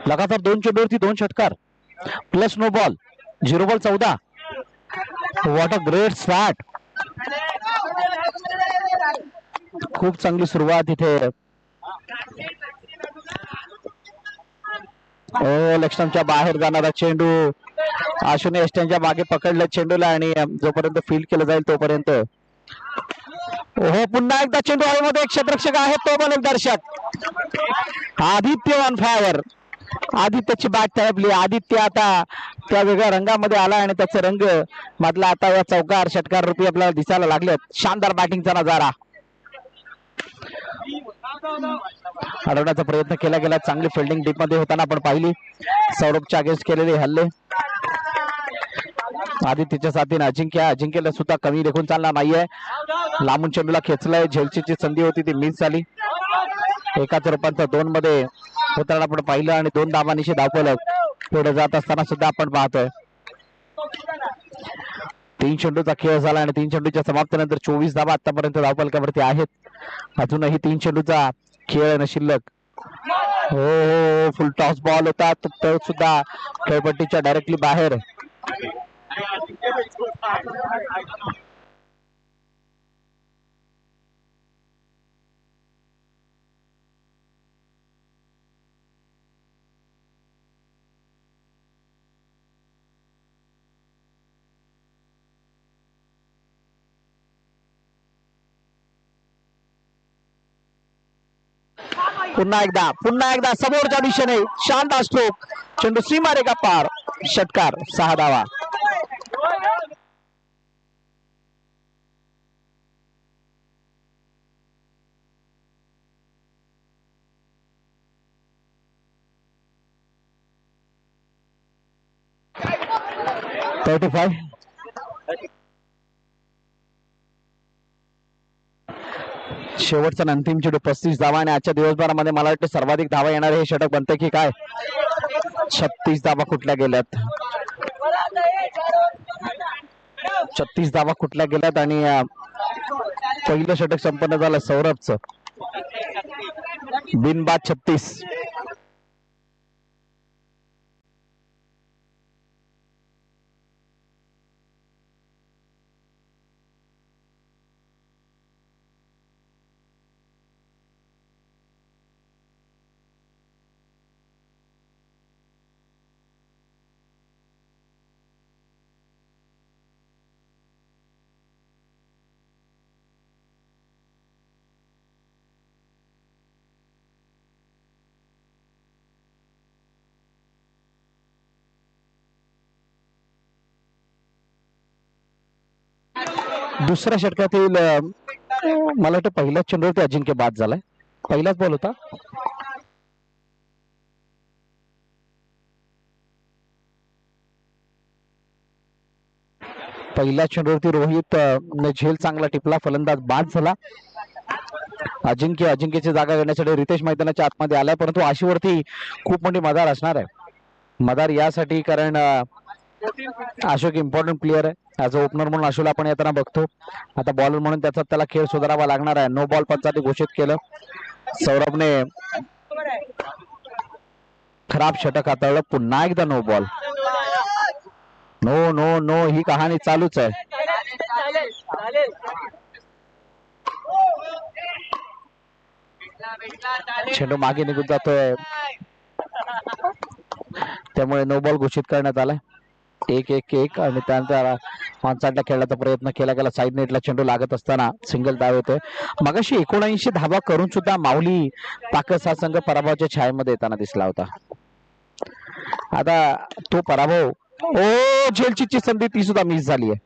लगातार 2 चेंडूवरती 2 षटकार plus no ball. 0 ball 14. What a great start. खूप चांगली सुरुवात इथे. लक्ष्मणच्या बाहेर जाणारा चेंडू. आशुने एस्ट्यांच्या मागे पकडलं चेंडूला आणि जोपर्यंत फील्ड केलं जाईल तोपर्यंत. पुन्हा एकदा चेंडू हवेमध्ये. एक क्षेत्ररक्षक आहे तो पण एक दर्शक. Aditya on fire. आदित्यची बॅट तळपली. आदित्य आता त्या वेगळ्या रंगामध्ये आला आणि त्याचे रंग मधला आता या चौकार षटकार रूपी आपल्याला दिसायला लागलेत. शानदार बॅटिंगचा नजारा अडवण्याचा प्रयत्न केला गेला. चांगली फिल्डिंग डीप मध्ये होताना आपण पाहिली. सौरभच्या अगेन्स्ट केलेले हल्ले. आदित्यच्या साथीने अजिंक्यला सुद्धा कमी देखून चालणार नाहीये. लांबून चेंडूला खेचलंय. झेलची संधी होती ती मिस झाली. 1-2 मध्ये होताना आपण पाहिलं आणि 2 धावांनीशी धावपळ पुढे जात असताना सुद्धा आपण पाहतोय. 3 चेंडूचा खेळ झाला आणि 3 चेंडूच्या समाप्तीनंतर 24 धावा आतापर्यंत धावपलकावरती आहेत. अजूनही 3 चेंडूचा खेळ शिल्लक. हो फुल टॉस बॉल होता तो सुद्धा खेळपट्टीच्या डायरेक्टली बाहेर. पुन्हा एकदा समोरच्या दिशेने शानदार स्ट्रोक. चेंडू सीमारेखा पार. षटकार. 6 धावा. शेवटचा अंतिम चेंडू 35 धावा आणि आजच्या दिवसभरामध्ये मला वाटतं सर्वाधिक धावा येणारे हे षटक बनते की काय. 36 धावा कुठल्या गेल्यात. 36 धावा कुठल्या गेल्यात आणि पहिलं षटक संपन्न झालं सौरभचं. बिनबाद 36. दुसऱ्या षटकातील मला वाटतं पहिल्याच चेंडूवरती अजिंक्य बाद झालाय. पहिलाच बॉल होता. पहिल्या चेंडूवरती रोहित झेल चांगला टिपला. फलंदाज बाद झाला. अजिंक्यची जागा घेण्यासाठी रितेश मैदानाच्या आतमध्ये आलाय. परंतु आशूवरती खूप मोठी मदार असणार आहे. मदार यासाठी कारण अशोक इम्पॉर्टंट प्लेअर आहे. ऍज अ ओपनर म्हणून अशोकला आपण येताना बघतो. आता बॉलर म्हणून त्याला खेळ सुधारावा लागणार आहे. नो बॉल पंचाने घोषित केलं. सौरभने खराब षटक हाताळलं. पुन्हा एकदा no ball. No no no ही कहाणी चालूच आहे. चेंडू मागे निघून जातोय त्यामुळे नो बॉल घोषित करण्यात आलाय. 1-1 आणि त्यानंतर ऑनसाइडला खेळण्याचा प्रयत्न केला गेला. साईड नेटला चेंडू लागत असताना सिंगल धाव येतोय. मगाशी 79 धावा करून सुद्धा माऊली पाकस हा संघ पराभवाच्या छायेमध्ये येताना दिसला होता. आता तो पराभव झेलची संधी ती सुद्धा मिस झाली आहे.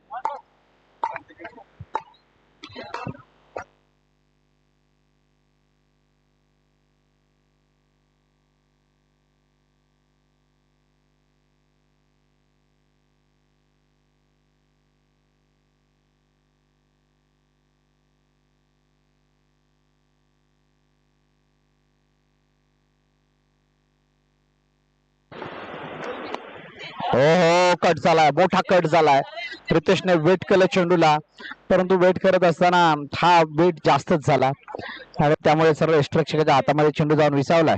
हो कट झालाय. मोठा कट झालाय. रितेशने वेट केलं चेंडूला परंतु वेट करत असताना हा वेट जास्तच झाला आणि त्यामुळे सर्व यष्टिरक्षकाच्या हातामध्ये चेंडू जाऊन विसावलाय.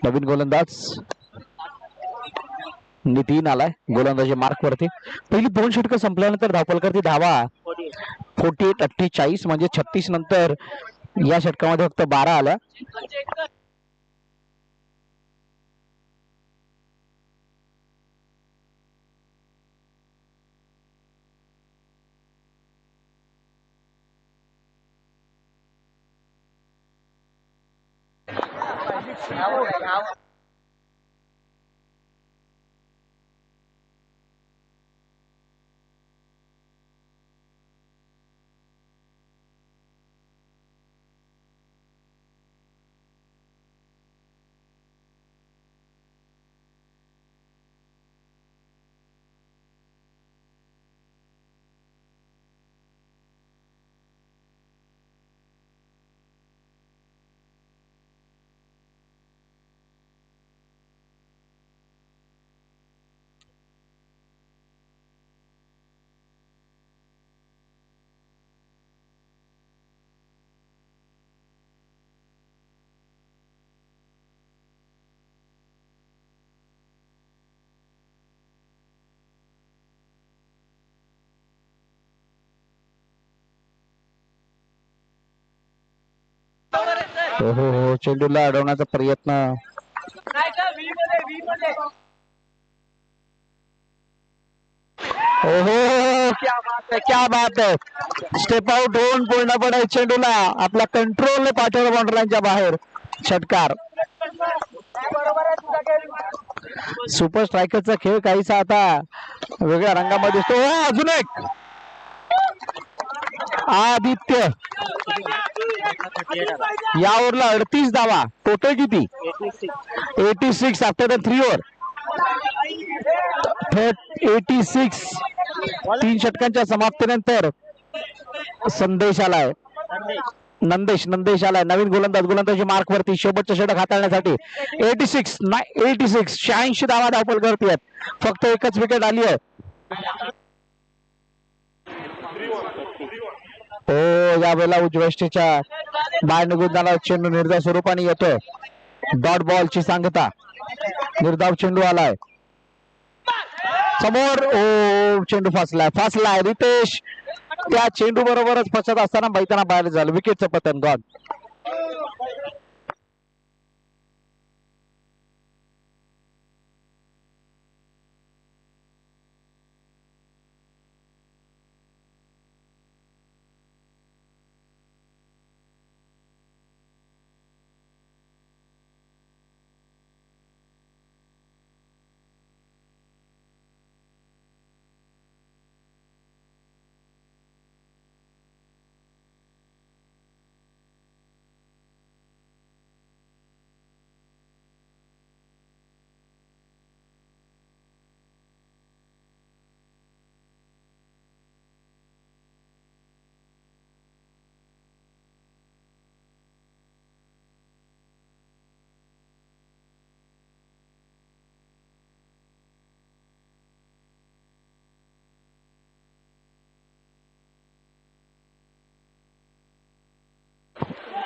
नवीन गोलंदाज नितीन आलाय गोलंदाजी मार्क वरती. पहिली 2 षटकं संपल्यानंतर धावफलकावरती धावा 48-48 म्हणजे 36 नंतर या षटकामध्ये फक्त 12 आल्या. हो चेंडूला अडवण्याचा प्रयत्न. क्या बात है, क्या बात है. स्टेप आउट होऊन पूर्णपणे चेंडूला आपल्या कंट्रोलने पाठवलं बाउंड्रीच्या बाहेर. षटकार. सुपर स्ट्रायकरचा खेळ काहीसा आता वेगळ्या रंगामध्ये दिसतो. अजून एक आदित्य यावरला 38 धावा. टोटल किती? 86 आफ्टर द 3 ओव्हर. 86. 3 षटकांच्या समाप्तीनंतर संदेश आलाय. नंदेश आलाय नवीन गोलंदाजी मार्क वरती शेवटचं षटक हाताळण्यासाठी. 86 धावा धावपल करते. फक्त एकच विकेट आली आहे. हो यावेळेला उजवेष्टीच्या बाहेर निघून जाणार चेंडू निर्धाव स्वरूपाने येतोय. डॉट बॉलची सांगता. निर्धाव चेंडू आलाय समोर. ओ चेंडू फासलाय रितेश त्या चेंडू बरोबरच फसत असताना मैदाना बाहेर झालं. विकेटचं पतन. गॉड.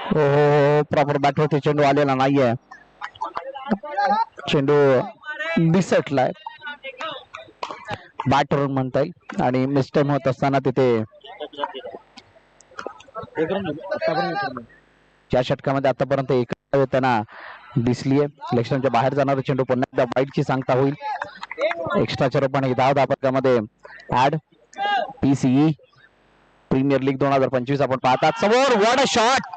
हो प्रॉपर बॅटवरती चेंडू आलेला नाहीये. चेंडू निसटलाय बॅटवरून म्हणता येईल आणि मिस्टेक होत असताना तिथे या षटकामध्ये आतापर्यंत एक त्यांना दिसलीये. सिलेक्शनच्या बाहेर जाणारा चेंडू पुन्हा एकदा वाईटची सांगता होईल. एक्स्ट्राच्या रूपाने 10 धावपकामध्ये ऍड. PCE प्रीमियर लीग 2025 आपण पाहतात. समोर what a shot.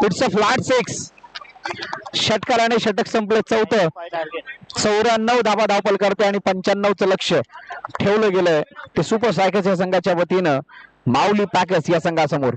It's a flat 6. षटकाराने षटक संपले. 94 धावा धावपल करते आणि 95चं लक्ष ठेवलं गेलंय ते सुपर स्ट्रायकर्स या संघाच्या वतीनं माऊली पॅकर्स या संघासमोर.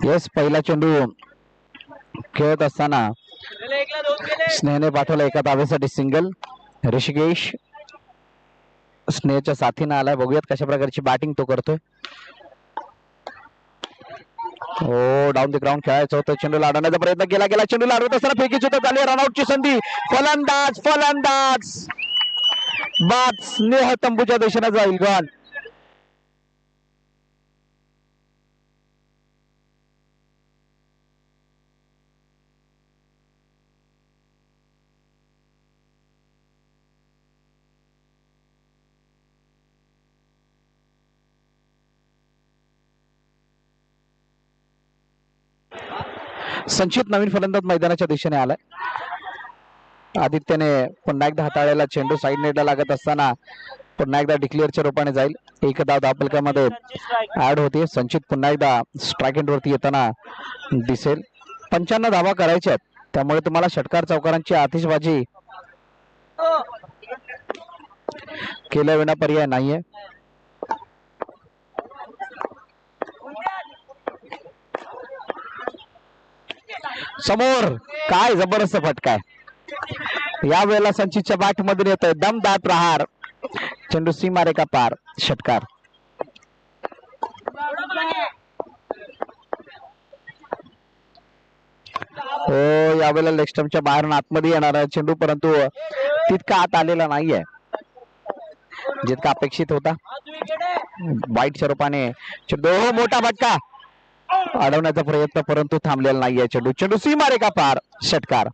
येस, पहिला चेंडू खेळत असताना स्नेहने पाठवला एका धावेसाठी सिंगल. ऋषिकेश स्नेहच्या साथीनं आलाय. बघूयात कशा प्रकारची बॅटिंग तो करतोय. हो, डाऊन द ग्राउंड खेळायचं होतं. चेंडू लाडवण्याचा प्रयत्न केला. चेंडू लाडवत असताना फेकी सुद्धा झाली. रनआउटची संधी. फलंदाज बाद. स्नेह तंबूच्या दिशेने जाईल. गॉल. संचित नवीन फलंदाज मैदानाच्या दिशेने आलाय. आदित्यने पुन्हा एकदा हाताळलेला चेंडू साईड नेटला लागत असताना पुन्हा एकदा डिक्लेअरच्या रूपाने जाईल. एक धाव धावफलकामध्ये ऍड होते. संचित पुन्हा एकदा स्ट्राईक एंड वरती येताना दिसेल. 55 धावा करायच्या आहेत, त्यामुळे तुम्हाला षटकार चौकारांची आतिषबाजी केल्याविना पर्याय नाहीये. समोर काय जबरदस्त फटका आहे. या वेळेला संचितच्या बॅट मधून येतोय दमदार प्रहार. चेंडू सीमारेखा पार. षटकार. हो, यावेळेला लेग स्टंपच्या बाहेरून आतमध्ये येणारा चेंडू, परंतु तितका आत आलेला नाहीये जितका अपेक्षित होता. वाईटच्या रूपाने चेंडू. हो, मोठा फटका अडवण्याचा प्रयत्न, परंतु थांबलेला नाहीये चेंडू. चेंडू सीमारेखा पार. षटकार.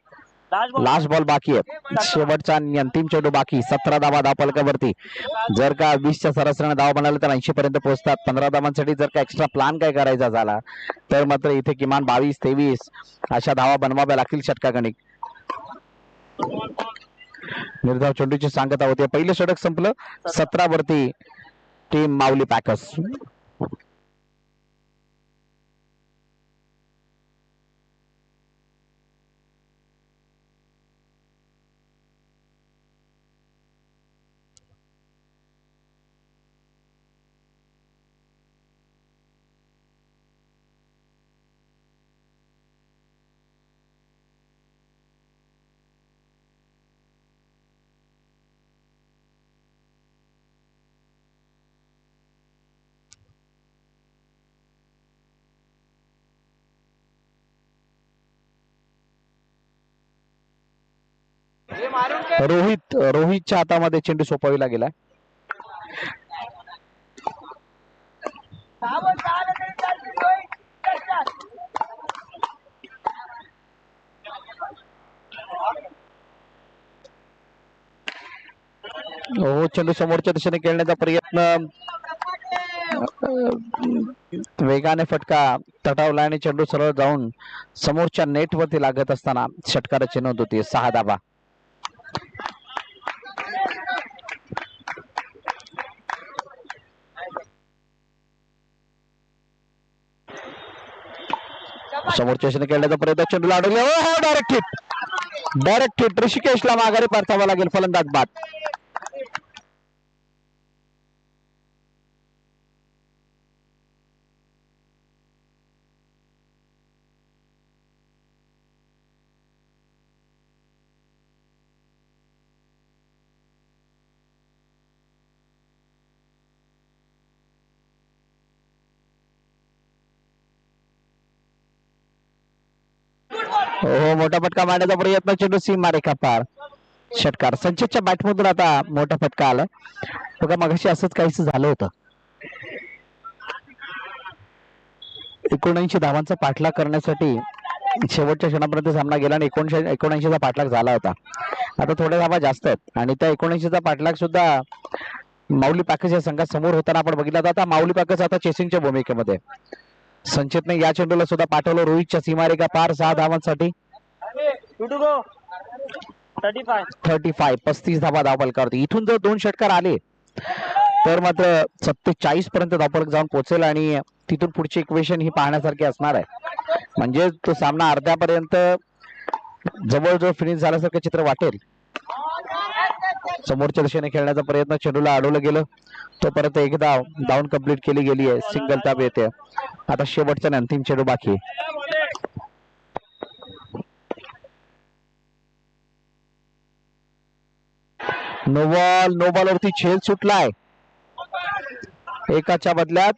लास्ट बॉल बाकी आहे. शेवटचा आणि अंतिम चेंडू बाकी. 17 धावा धावफलकावरती. जर का 20च्या सरासरीने धावा बनाले तर 80 पर्यंत पोहोचतात. 15 धावांसाठी जर का एक्स्ट्रा प्लॅन काय करायचा झाला तर मात्र इथे किमान 22-23 अशा धावा बनवाव्या लागतील षटकागणिक. निर्धाव चेंडूची सांगता होते. पहिलं षटक संपलं. 17 वरती टीम माऊली पॅकर्स. रोहितच्या हातामध्ये चेंडू सोपविला गेला. हो, चेंडू समोरच्या दिशेने खेळण्याचा प्रयत्न. वेगाने फटका तटावला आणि चेंडू सरळ जाऊन समोरच्या नेट वरती लागत असताना षटकाराची नोंद होती. 6 धावा. समोरच्या दिशेने खेळण्याचा प्रयत्न. चेंडूला अडवले. हो, डायरेक्ट हिट. ऋषिकेशला माघारी परतावा लागेल. फलंदाज बाद. हो, मोठा फटका मारण्याचा प्रयत्न. चेंडू सीमारेखा पार. षटकार. संचितच्या बॅटमधून आता मोठा फटका आला. बघा, मगाशी असंच काहीच झालं होतं. 79 धावांचा पाठलाग करण्यासाठी शेवटच्या क्षणापर्यंत सामना गेला आणि 79चा पाठलाग झाला होता. आता थोड्या धावा जास्त आहेत आणि त्या 79चा पाठलाग सुद्धा माऊली पॅकर्स या संघात समोर होताना आपण बघितला. आता माऊली पॅकर्स आता चेसिंगच्या भूमिकेमध्ये. संचितने या चेंडूला सुद्धा पाठवलं रोहितच्या सीमारेखा पार. 6 धावांसाठी. 35 धावा धावफलकावरती. इथून जर 2 षटकार आले तर मात्र 47 पर्यंत धावफलक जाऊन पोहोचेल आणि तिथून पुढची इक्वेशन ही पाहण्यासारखी असणार आहे. म्हणजे तो सामना अर्ध्यापर्यंत जवळजवळ फिनिश झाल्यासारखं चित्र वाटेल. समोरच्या दिशेने खेळण्याचा प्रयत्न, चेंडूला अडवलं गेलं. तो परत एक डाऊन कंप्लीट केली गेली आहे. सिंगल ताब येते. आता शेवटचा आणि अंतिम चेंडू बाकी. नो बॉल वरती झेल सुटलाय. एकाच्या बदल्यात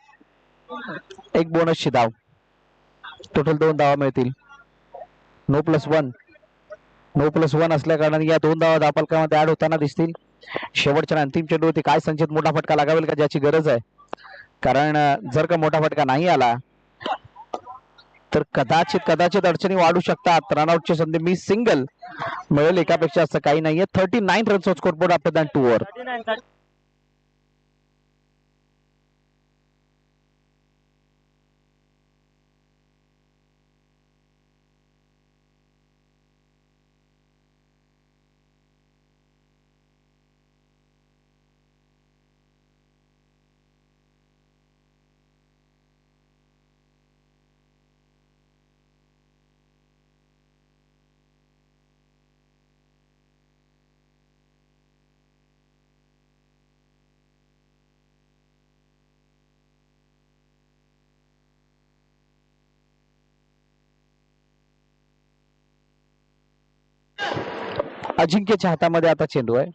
एक बोनसची धाव. टोटल 2 धावा मिळतील. नो प्लस वन असल्या कारणाने या 2 धावा धावफलकामध्ये ऍड होताना दिसतील. शेवटच्या अंतिम चेंडू होती. काय संचित मोठा फटका लागावेल का, ज्याची गरज आहे. कारण जर का मोठा फटका नाही आला तर कदाचित अडचणी वाढू शकतात. रनआउटची संधी, मी सिंगल मिळेल एकापेक्षा असं काही नाहीये. 39 runs scoreboard after than 2 over. अजिंक्यच्या हातामध्ये आता चेंडू आहे.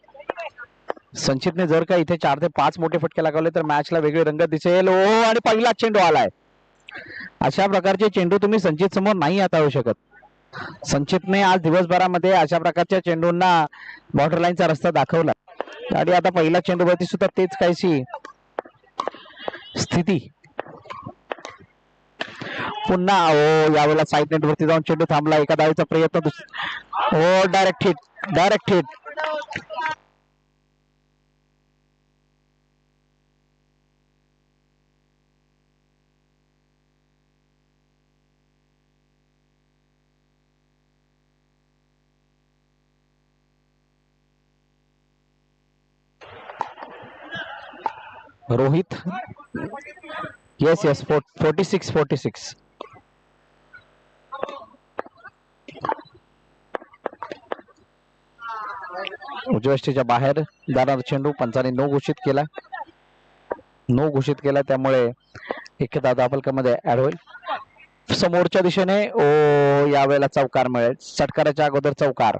संचितने जर का इथे 4 ते 5 मोठे फटके लगावले तर मॅचला वेगळी रंगत दिसेल. ओ, आणि पहिला चेंडू आलाय. अशा प्रकारचे चेंडू तुम्ही संचित समोर नाही हाताळू शकत. संचितने आज दिवसभरामध्ये अशा प्रकारच्या चेंडूंना बॉर्डरलाईनचा रस्ता दाखवला आणि आता पहिला चेंडूवरती सुद्धा तेच काहीशी स्थिती. पुन्हा यावेळेला साईड नेट वरती जाऊन चेंडू थांबला. एका धावेचा प्रयत्न. Direct hit. रोहित. येस 46. उजव्या बाहेर जाणारा चेंडू पंचाने नो घोषित केला. त्यामुळे एका धावफलकामध्ये ऍड होईल. समोरच्या दिशेने यावेळेला चौकार मिळेल. षटकाराच्या अगोदर चौकार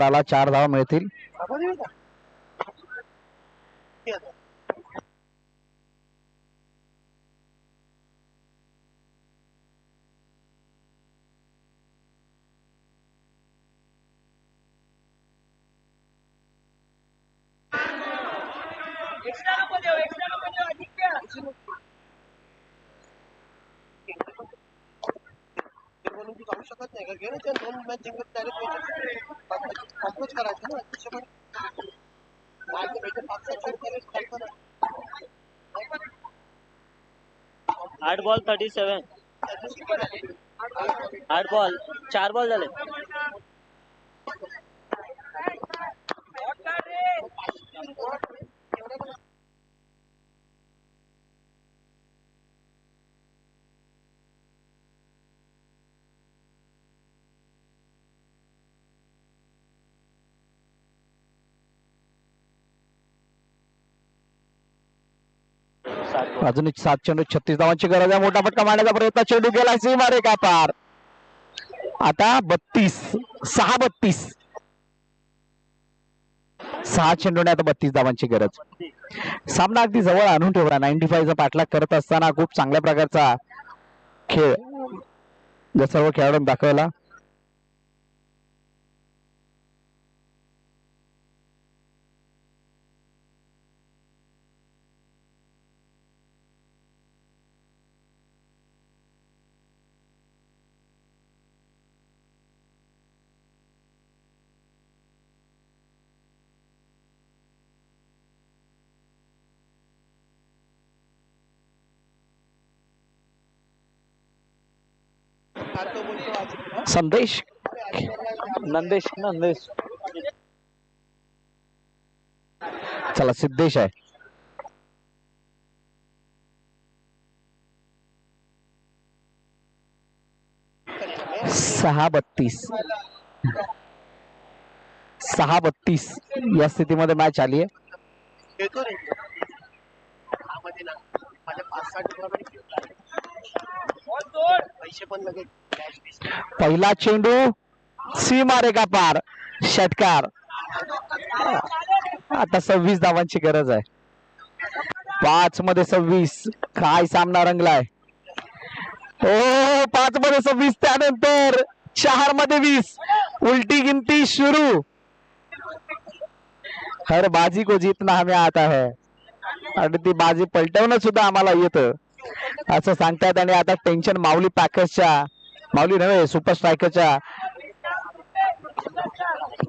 आला. 4 धावा मिळतील. जाऊ शकत नाही का, गेले 2 मॅच जिंकत करायचं ना. 8 बॉल 37. 8 बॉल 4 बॉल झाले. अजून 7 चेंडू 36 धावांची गरज आहे. मोठा फटका मारण्याचा प्रयत्न. चेंडू गेला सीमारे का पार. आता 32. 6 चेंडूने आता 32 धावांची गरज. सामना अगदी जवळ आणून ठेवला. 95चा पाठलाग करत असताना खूप चांगल्या प्रकारचा खेळ जर सर्व खेळाडूंनी दाखवला. संदेश नंदेश चला सिद्धेश आहे. सहा 32. 6-32 या स्थितीमध्ये मॅच आली आहे. येतो रे मध्ये ना माझ्या 5-6 टुकड्यामध्ये पैसे पण लगेच cash दिसले. पहिला चेंडू सीमा रेखा पार, षटकार. आता 26 धावांची गरज आहे. 5 मध्ये 26. काय सामना रंगलाय. ओ 5 मध्ये 26, त्यानंतर 4 मध्ये 20. उलटी गिनती सुरू. हर बाजी को जीतना हमें आता है, आणि ती बाजी पलटवणं सुद्धा आम्हाला येतं असं सांगतात. आणि आता टेन्शन माऊली पॅकर्सच्या, माऊली नव्हे सुपर स्ट्रायकरच्या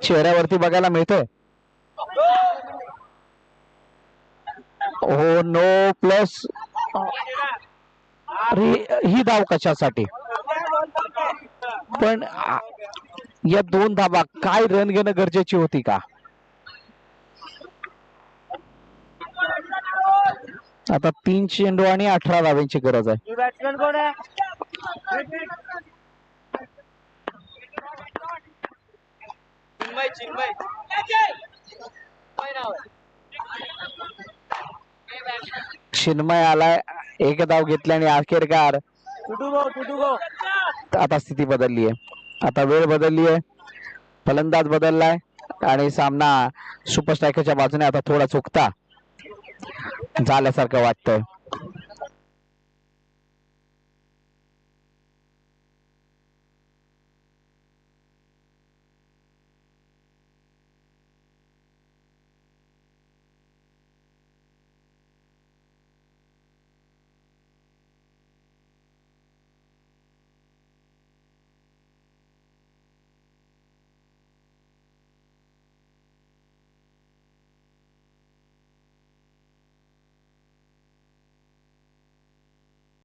चेहऱ्यावरती बघायला मिळतंय. हो नो प्लस. ही धाव कशासाठी. पण या 2 धावा काय रन घेणं गरजेची होती का. आता 3 चेंडू आणि 18 धावांची गरज आहे. बॅट्समॅन कोण आहे. चिन्मय चिन्मय आलाय. एक धाव घेतल्याने अखेरकार आता स्थिती बदलली आहे. आता वेळ बदलली आहे. फलंदाज बदललाय आणि सामना सुपर स्ट्रायकरच्या बाजूने आता थोडा चुकता झाल्यासारखं वाटतंय.